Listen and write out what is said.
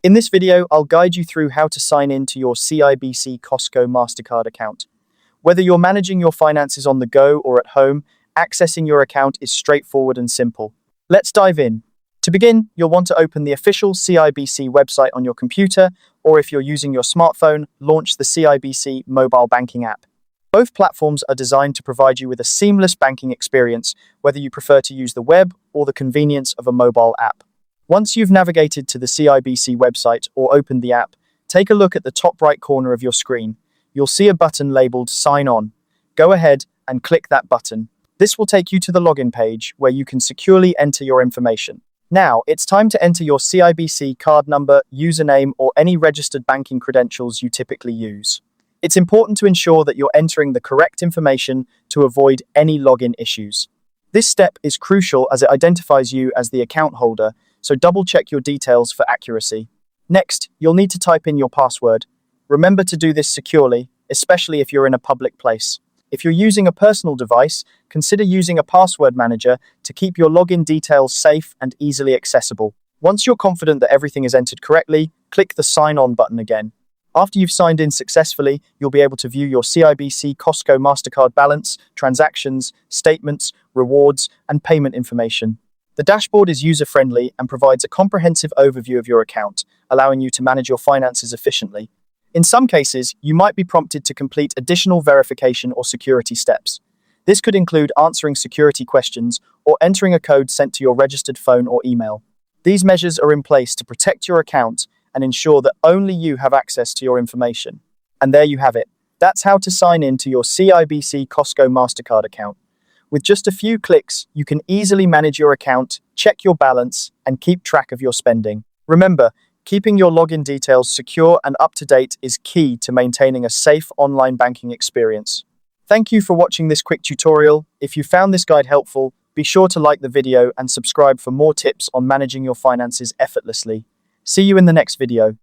In this video, I'll guide you through how to sign in to your CIBC Costco Mastercard account. Whether you're managing your finances on the go or at home, accessing your account is straightforward and simple. Let's dive in. To begin, you'll want to open the official CIBC website on your computer, or if you're using your smartphone, launch the CIBC mobile banking app. Both platforms are designed to provide you with a seamless banking experience, whether you prefer to use the web or the convenience of a mobile app. Once you've navigated to the CIBC website or opened the app, take a look at the top right corner of your screen. You'll see a button labeled Sign On. Go ahead and click that button. This will take you to the login page where you can securely enter your information. Now, it's time to enter your CIBC card number, username, or any registered banking credentials you typically use. It's important to ensure that you're entering the correct information to avoid any login issues. This step is crucial as it identifies you as the account holder, so double-check your details for accuracy. Next, you'll need to type in your password. Remember to do this securely, especially if you're in a public place. If you're using a personal device, consider using a password manager to keep your login details safe and easily accessible. Once you're confident that everything is entered correctly, click the Sign On button again. After you've signed in successfully, you'll be able to view your CIBC Costco Mastercard balance, transactions, statements, rewards, and payment information. The dashboard is user-friendly and provides a comprehensive overview of your account, allowing you to manage your finances efficiently. In some cases, you might be prompted to complete additional verification or security steps. This could include answering security questions or entering a code sent to your registered phone or email. These measures are in place to protect your account and ensure that only you have access to your information. And there you have it. That's how to sign in to your CIBC Costco Mastercard account. With just a few clicks, you can easily manage your account, check your balance, and keep track of your spending. Remember, keeping your login details secure and up-to-date is key to maintaining a safe online banking experience. Thank you for watching this quick tutorial. If you found this guide helpful, be sure to like the video and subscribe for more tips on managing your finances effortlessly. See you in the next video.